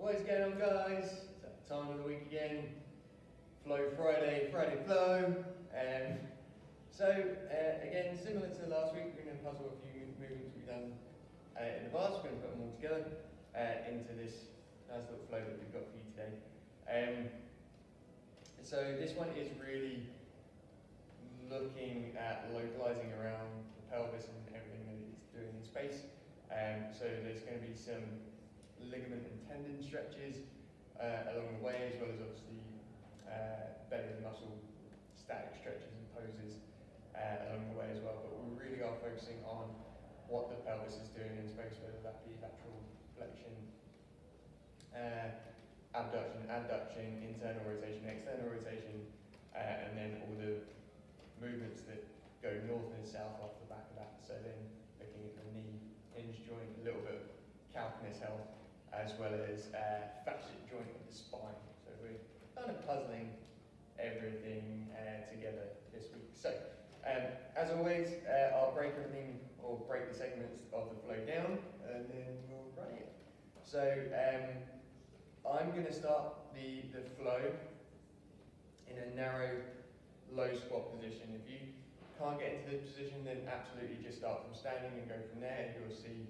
What is going on, guys? It's that time of the week again. Flow Friday, Friday Flow. Again, similar to last week, we're going to puzzle a few movements we've done in the past. We're going to put them all together into this nice little flow that we've got for you today. So this one is really looking at localizing around the pelvis and everything that it's doing in space. So there's going to be some ligament and tendon stretches along the way, as well as obviously belly and muscle static stretches and poses along the way as well. But we really are focusing on what the pelvis is doing in space, whether that be lateral flexion, abduction, adduction, internal rotation, external rotation, and then all the movements that go north and south off the back of that. So then looking at the knee hinge joint, a little bit of calcaneus health, as well as fasciate joint of the spine. So we're kind of puzzling everything together this week. So as always, I'll break everything, or break the segments of the flow down, and then we'll run it. So I'm going to start the flow in a narrow low squat position. If you can't get into this position, then absolutely just start from standing and go from there, and you'll see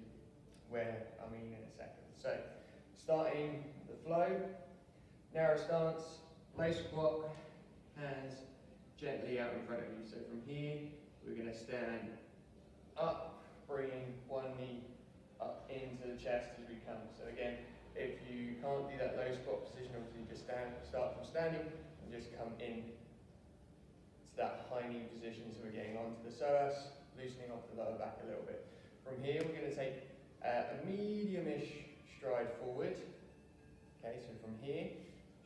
where I mean in a second. So starting the flow, narrow stance, low squat, hands gently out in front of you. So from here, we're going to stand up, bringing one knee up into the chest as we come. So again, if you can't do that low squat position, obviously just start from standing and just come in to that high knee position. So we're getting onto the psoas, loosening off the lower back a little bit. From here, we're going to take a medium-ish stride forward. Okay, so from here,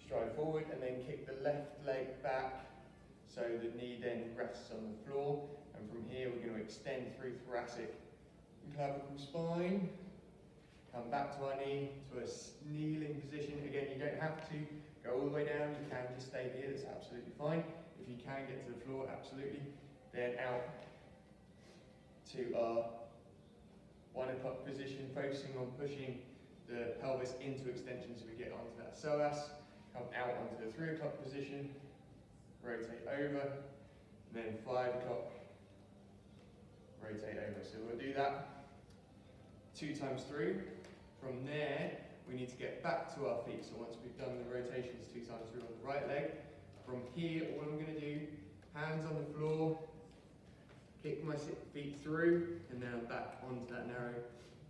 stride forward and then kick the left leg back so the knee then rests on the floor. And from here, we're going to extend through thoracic and clavicle spine. Come back to our knee to a kneeling position. Again, you don't have to go all the way down. You can just stay here. That's absolutely fine. If you can get to the floor, absolutely. Then out to our 1 o'clock position, focusing on pushing the pelvis into extension so we get onto that psoas. Come out onto the 3 o'clock position, rotate over, and then 5 o'clock, rotate over. So we'll do that 2 times through. From there, we need to get back to our feet. So once we've done the rotations 2 times through on the right leg, from here, all I'm going to do, hands on the floor, kick my feet through, and then I'm back onto that narrow,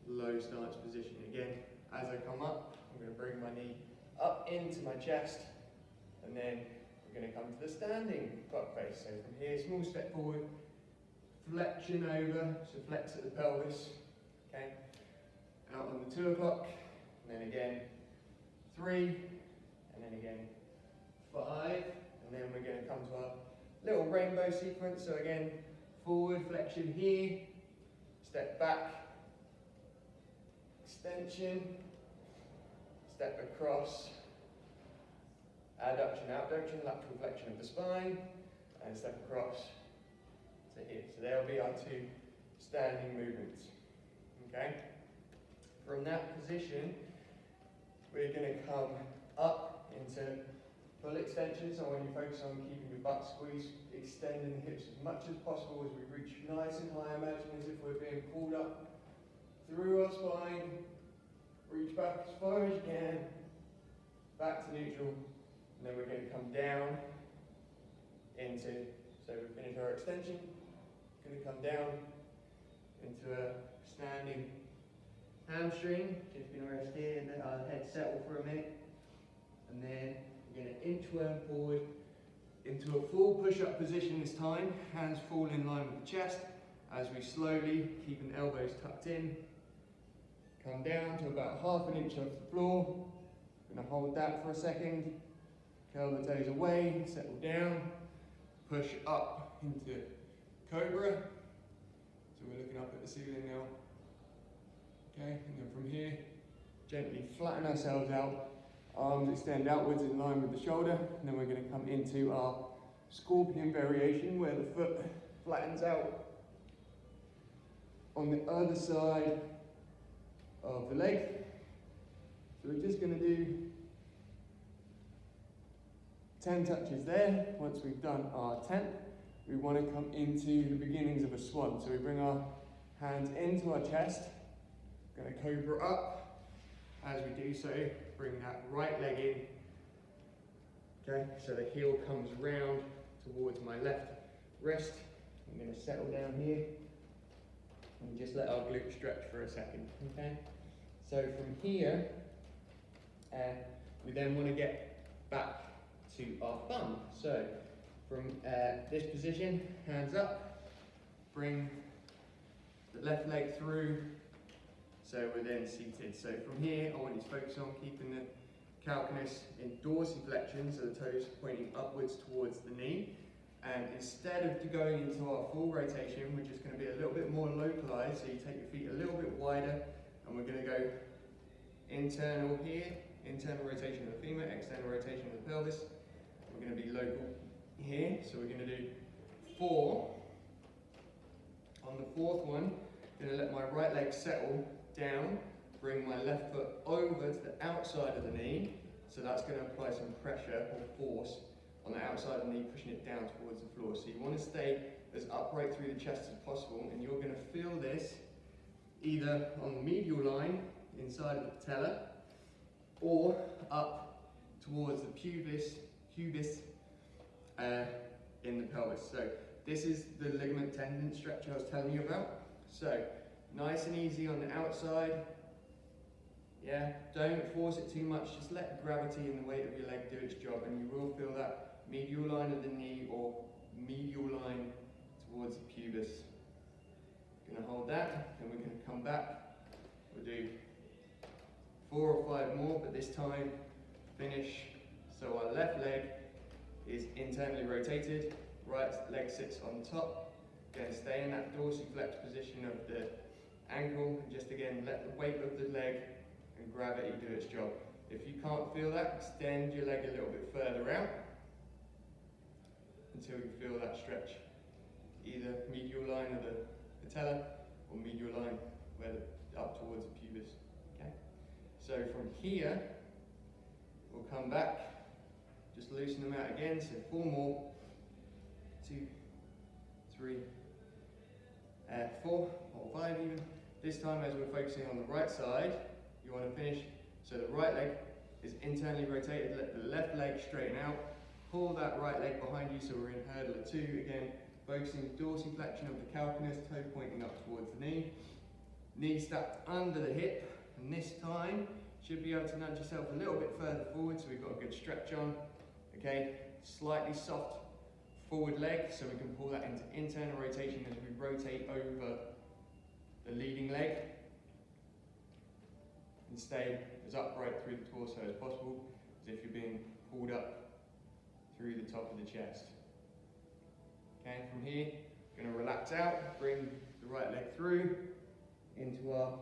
low stance position. Again, as I come up, I'm going to bring my knee up into my chest, and then we're going to come to the standing clock face. So from here, small step forward, flexion over, so flex at the pelvis, okay? Out on the 2 o'clock, and then again 3, and then again 5, and then we're going to come to our little rainbow sequence. So again, forward flexion here, step back, extension, step across, adduction, abduction, lateral flexion of the spine, and step across to here. So there'll be our 2 standing movements. Okay? From that position, we're going to come up into full extension. So when you focus on keeping your butt squeezed, extending the hips as much as possible as we reach nice and high. Imagine as if we're being pulled up through our spine. Reach back as far as you can, back to neutral, and then we're going to come down into, so we finish our extension, going to come down into a standing hamstring. Just going to rest here and let our head settle for a minute, and then we're going to inchworm forward into a full push-up position this time. Hands fall in line with the chest as we slowly, keeping elbows tucked in, come down to about ½ an inch off the floor. Going to hold that for a second. Curl the toes away, settle down, push up into cobra. So we're looking up at the ceiling now. Okay, and then from here, gently flatten ourselves out. Arms extend outwards in line with the shoulder. And then we're going to come into our scorpion variation where the foot flattens out on the other side of the leg. So we're just going to do 10 touches there. Once we've done our 10th, we want to come into the beginnings of a swan. So we bring our hands into our chest, going to cobra up. As we do so, bring that right leg in. Okay, so the heel comes round towards my left wrist. I'm going to settle down here and just let our glute stretch for a second. Okay, so from here, we then want to get back to our bum. So from this position, hands up, bring the left leg through. So we're then seated. So from here, I want you to focus on keeping the calcaneus in dorsiflexion, so the toes pointing upwards towards the knee. And instead of going into our full rotation, we're just going to be a little bit more localized. So you take your feet a little bit wider, and we're going to go internal here, internal rotation of the femur, external rotation of the pelvis. We're going to be local here. So we're going to do 4. On the 4th one, I'm going to let my right leg settle down, bring my left foot over to the outside of the knee, so that's going to apply some pressure or force on the outside of the knee, pushing it down towards the floor. So you want to stay as upright through the chest as possible, and you're going to feel this either on the medial line inside of the patella or up towards the pubis in the pelvis. So this is the ligament tendon stretch I was telling you about. So nice and easy on the outside. Yeah, don't force it too much, just let gravity and the weight of your leg do its job, and you will feel that medial line of the knee or medial line towards the pubis. Gonna hold that, and we're gonna come back. We'll do 4 or 5 more, but this time finish. So our left leg is internally rotated, right leg sits on top. Again, stay in that dorsiflex position of the ankle, and just again let the weight of the leg and gravity do its job. If you can't feel that, extend your leg a little bit further out until you feel that stretch, either medial line of the patella or medial line up towards the pubis. Okay. So from here, we'll come back, just loosen them out again. So 4 more, 2, 3, 4 or 5 even. This time, as we're focusing on the right side, you want to finish, so the right leg is internally rotated, let the left leg straighten out, pull that right leg behind you, so we're in hurdler 2, again, focusing dorsiflexion of the calcaneus, toe pointing up towards the knee, knee stacked under the hip, and this time, should be able to nudge yourself a little bit further forward, so we've got a good stretch on, okay, slightly soft forward leg, so we can pull that into internal rotation as we rotate over the leading leg, and stay as upright through the torso as possible, as if you're being pulled up through the top of the chest. Okay, from here, going to relax out, bring the right leg through into our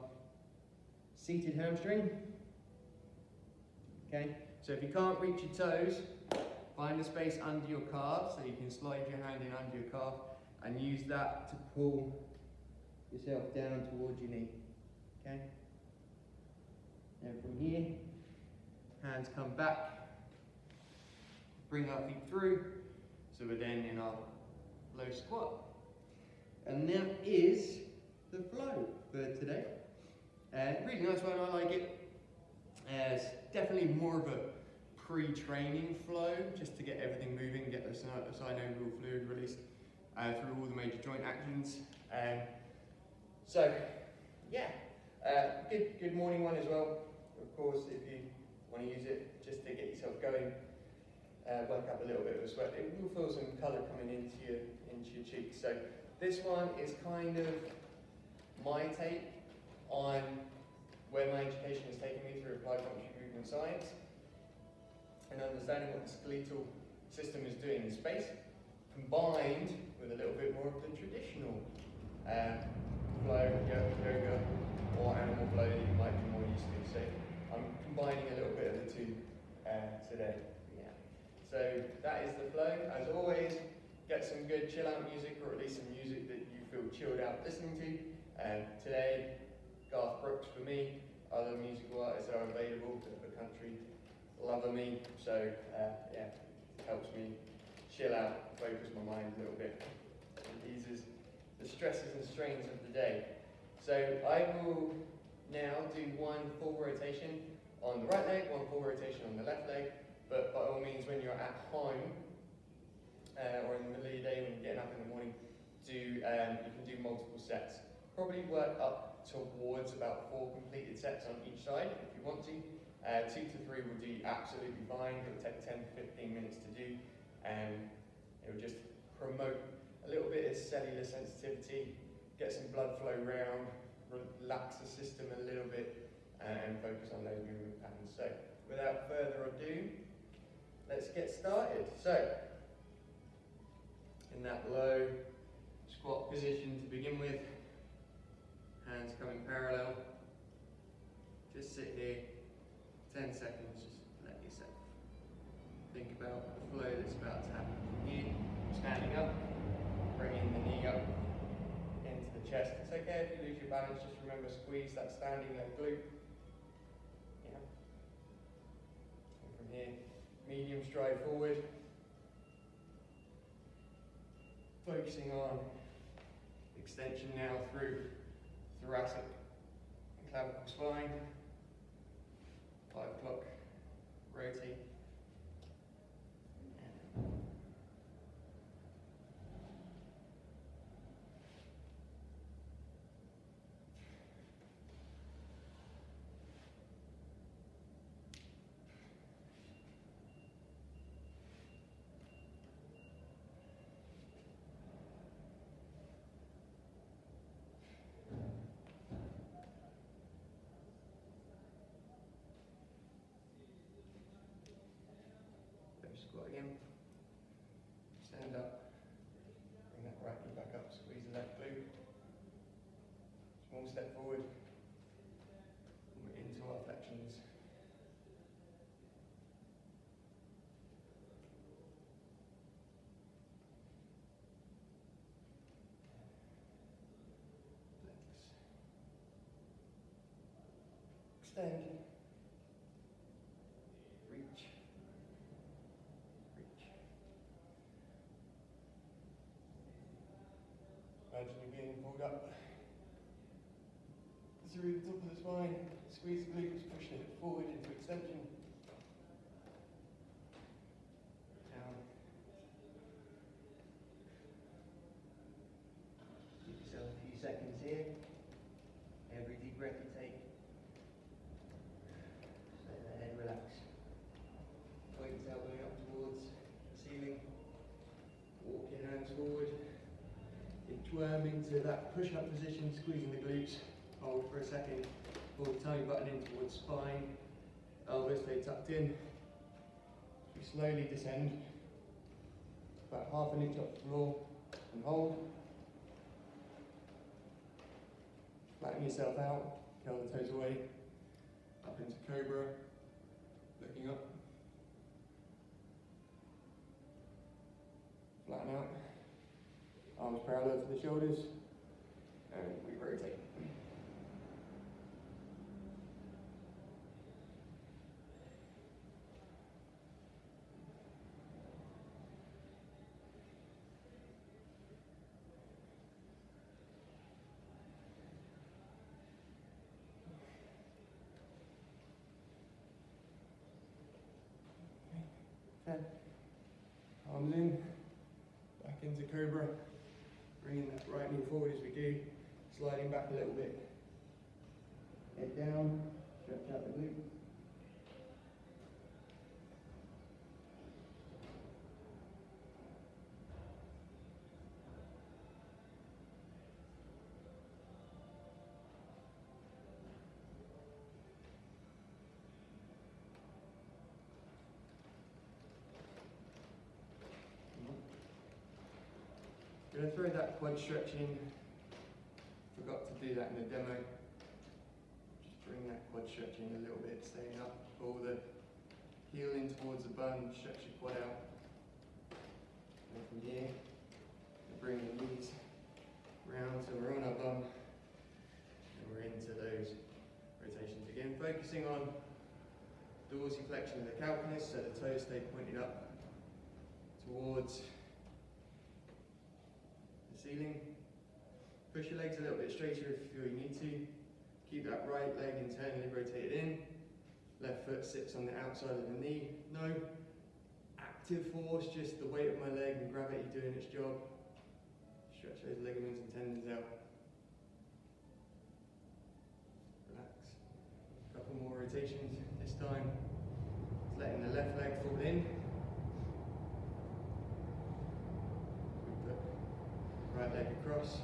seated hamstring. Okay, so if you can't reach your toes, find a space under your calf, so you can slide your hand in under your calf and use that to pull yourself down towards your knee. Okay? And from here, hands come back, bring our feet through, so we're then in our low squat. And that is the flow for today. Really nice one, I like it. It's definitely more of a pre-training flow, just to get everything moving, get the synovial fluid released through all the major joint actions. So, yeah, good morning one as well. Of course, if you want to use it just to get yourself going, work up a little bit of a sweat, it will feel some colour coming into your cheeks. So this one is kind of my take on where my education has taken me through applied functional movement science, and understanding what the skeletal system is doing in space, combined with a little bit more of the traditional flow, yoga, or animal flow that you might be more used to. So I'm combining a little bit of the two today. Yeah. So that is the flow. As always, get some good chill out music, or at least some music that you feel chilled out listening to. Today, Garth Brooks for me, other musical artists are available, bit of a country lover me, so yeah, it helps me chill out, focus my mind a little bit. It eases the stresses and strains of the day. So I will now do one full rotation on the right leg, one full rotation on the left leg, but by all means when you're at home, or in the middle of your day when you're getting up in the morning, you can do multiple sets. Probably work up towards about 4 completed sets on each side if you want to. 2 to 3 will do absolutely fine. It will take 10 to 15 minutes to do. It will just promote a little bit of cellular sensitivity, get some blood flow around, relax the system a little bit, and focus on those movement patterns. So without further ado, let's get started. So in that low squat position to begin with, hands coming parallel, just sit here 10 seconds, just let yourself think about the flow that's about to happen from here. Standing up, bringing the knee up into the chest. It's okay if you lose your balance, just remember squeeze that standing leg glute. Yeah. And from here, medium stride forward. Focusing on extension now through thoracic and clavicle spine. 5 o'clock, rotate. Squat again. Stand up. Bring that right knee back up. Squeeze the left glute. Small step forward. And we're into our flexions. Flex. Extend. Imagine you're getting pulled up through the top of the spine, squeeze the glutes, pushing it forward into extension. Down. Give yourself a few seconds here. Every deep breath you take, just let the head relax. Point your elbow up towards the ceiling. Walk your hands forward. Worm into that push-up position, squeezing the glutes. Hold for a second. Pull the tummy button in towards spine. Elbows stay tucked in. We slowly descend about ½ inch off the floor and hold. Flatten yourself out. Curl the toes away. Up into cobra. Looking up. Flatten out. Arms parallel to the shoulders, and we rotate. Okay. 10. Arms in, back into cobra. Bringing that right knee forward as we do, sliding back a little bit. Head down, stretch out the glute. I'm going to throw that quad stretch in. Forgot to do that in the demo. Just bring that quad stretch in a little bit, staying up. Pull the heel in towards the bum, stretch your quad out. And from here, we bring the knees round so we're on our bum. And we're into those rotations again. focusing on dorsiflexion of the calcaneus, so the toes stay pointed up towards the ceiling. Push your legs a little bit straighter if you feel you need to. Keep that right leg internally rotated in. Left foot sits on the outside of the knee. No active force, just the weight of my leg and gravity doing its job. Stretch those ligaments and tendons out. Relax. A couple more rotations. This time, it's letting the left leg fall in. We put right leg across.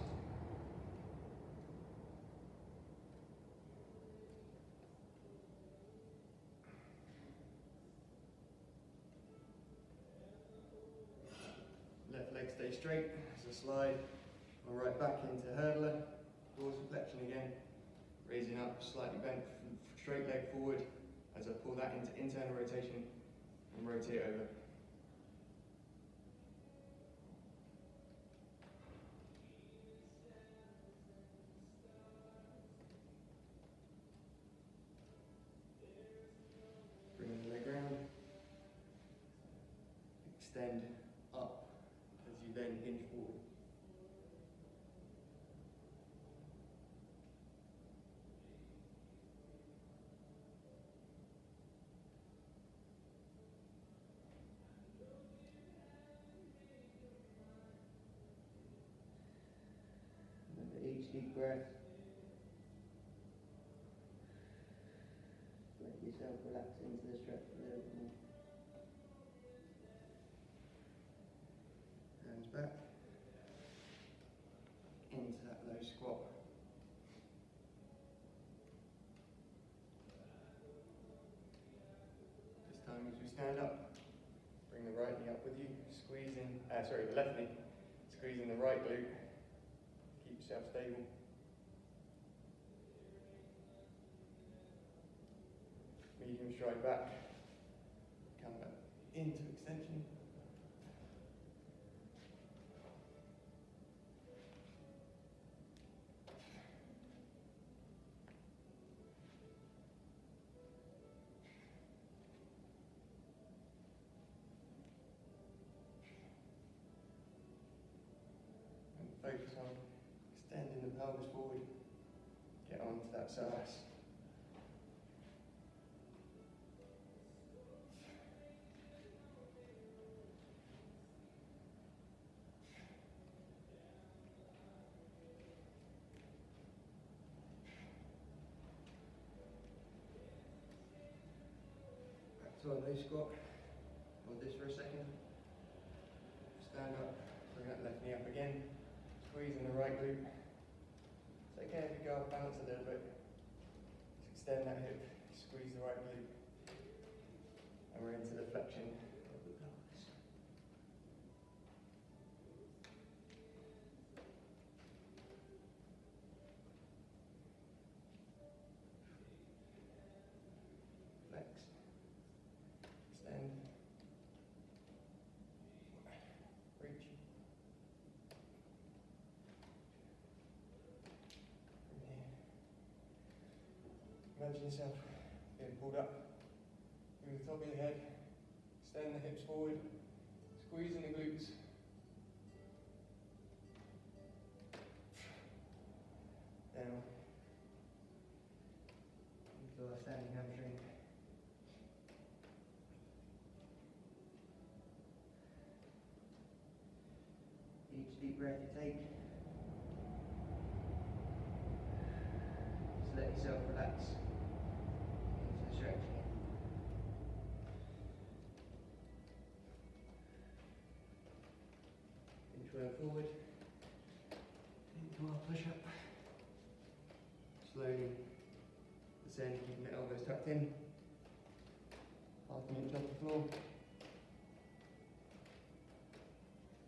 Left leg stay straight as I slide my right back into hurdler, dorsiflexion again, raising up, slightly bent, straight leg forward as I pull that into internal rotation and rotate over. Bringing the leg round, extend up as you then hinge forward. Each deep breath, let yourself relax into the stretch a little bit more. Hands back into that low squat. This time as we stand up, bring the right knee up with you, the left knee, squeezing the right glute. Keep yourself stable. Medium stride back. Come back into extension. And focus on extending the pelvis forward, get onto that psoas. Back to our low squat. Hold this for a second. Stand up, bring that left knee up again. Squeezing the right glute. It's okay if you go off balance a little bit. Just extend that hip, squeeze the right glute. And we're into the flexion of the pelvis. Flex. Extend. Reach. Imagine yourself being pulled up through the top of your head, extend the hips forward, squeezing the glutes. Down into our standing hamstring. Each deep breath you take, just let yourself relax into the stretch again. Inchworm forward into our push up. Slowly descend, keeping the elbows tucked in. Half an inch off the floor.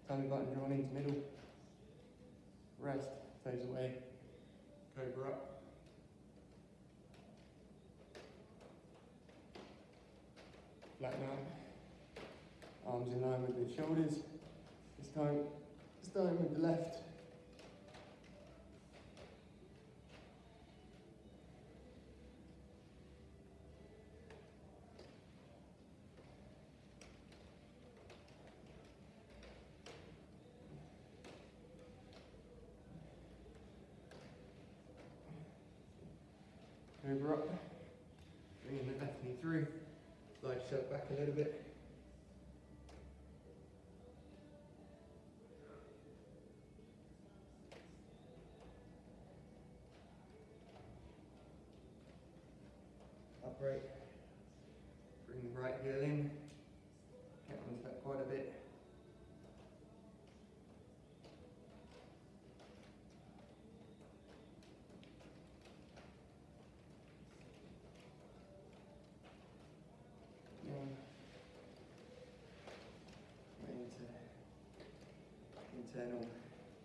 Tummy button drawn into middle. Rest, toes away. Cobra up. Flatten out. Arms in line with the shoulders. This time with the left. Move her up, bringing the left knee through, slide yourself back a little bit. Upright, bring the right heel in, get onto that quite a bit. Internal,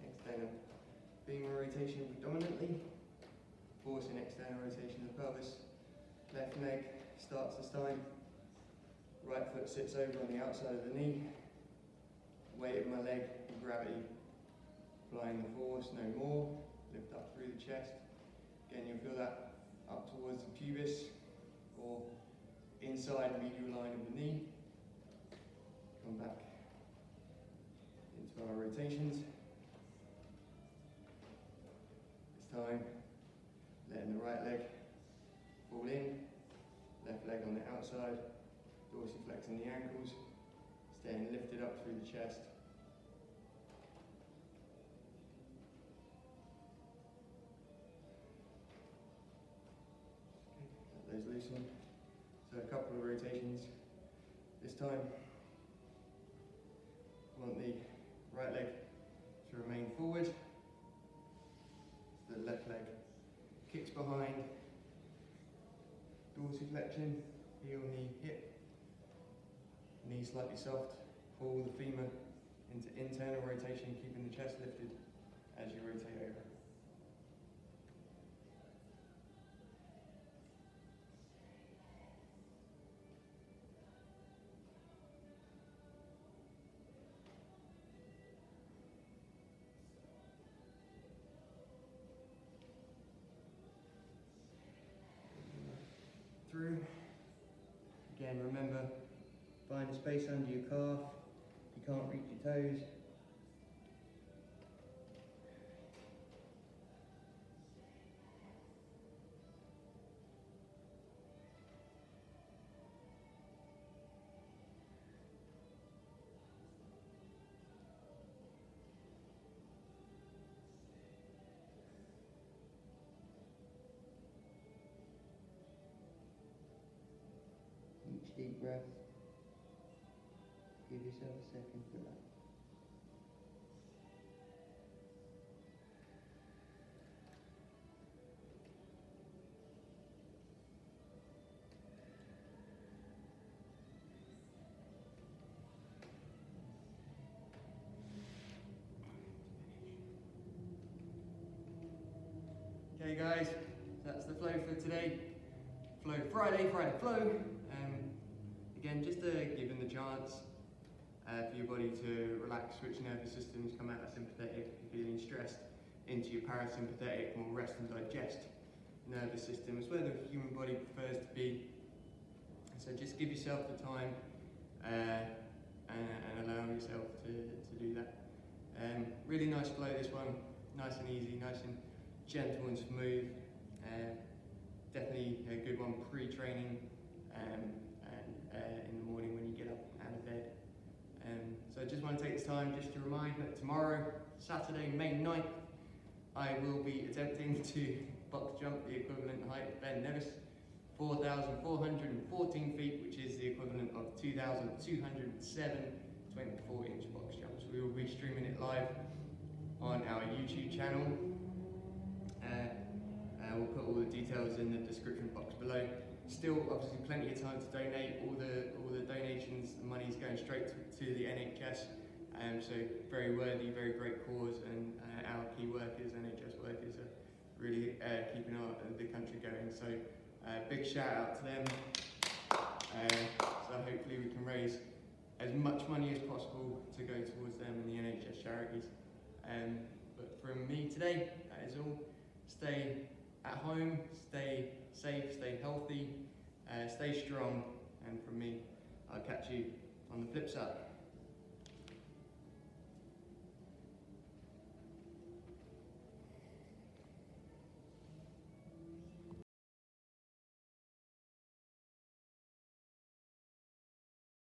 external femur rotation predominantly, forcing external rotation of the pelvis. Left leg starts this time, right foot sits over on the outside of the knee, weight of my leg and gravity, applying the force, no more, lift up through the chest. Again, you'll feel that up towards the pubis or inside medial line of the knee. Come back into our rotations. This time, letting the right leg fall in, left leg on the outside, dorsiflexing the ankles, staying lifted up through the chest. Let those loosen. So a couple of rotations. This time, want the right leg to remain forward. The left leg kicks behind, dorsiflexion, heel, knee, hip. Knee slightly soft. Pull the femur into internal rotation, keeping the chest lifted as you rotate over. Through. Again, remember, find a space under your calf. If you can't reach your toes, each deep breath. Give yourself a second for that. Okay guys, that's the flow for today. Flow Friday flow. Again, just given the chance for your body to relax, switch nervous systems, come out of sympathetic, if you're feeling stressed, into your parasympathetic, more rest and digest nervous system. It's where the human body prefers to be. So just give yourself the time and allow yourself to do that. Really nice flow, this one, nice and easy, nice and gentle and smooth. Definitely a good one pre-training and in the morning when you get up out of bed. So I just want to take this time just to remind that tomorrow, Saturday, May 9th, I will be attempting to box jump the equivalent height of Ben Nevis, 4,414 feet, which is the equivalent of 2,207 24-inch box jumps. We will be streaming it live on our YouTube channel. We'll put all the details in the description box below. Still, obviously, plenty of time to donate. All the donations, the money is going straight to the NHS. So very worthy, very great cause, and our key workers, NHS workers, are really keeping the country going. So big shout out to them. So hopefully we can raise as much money as possible to go towards them and the NHS charities. But from me today, that is all. Stay at home, stay safe, stay healthy, stay strong, and from me, I'll catch you on the flip side.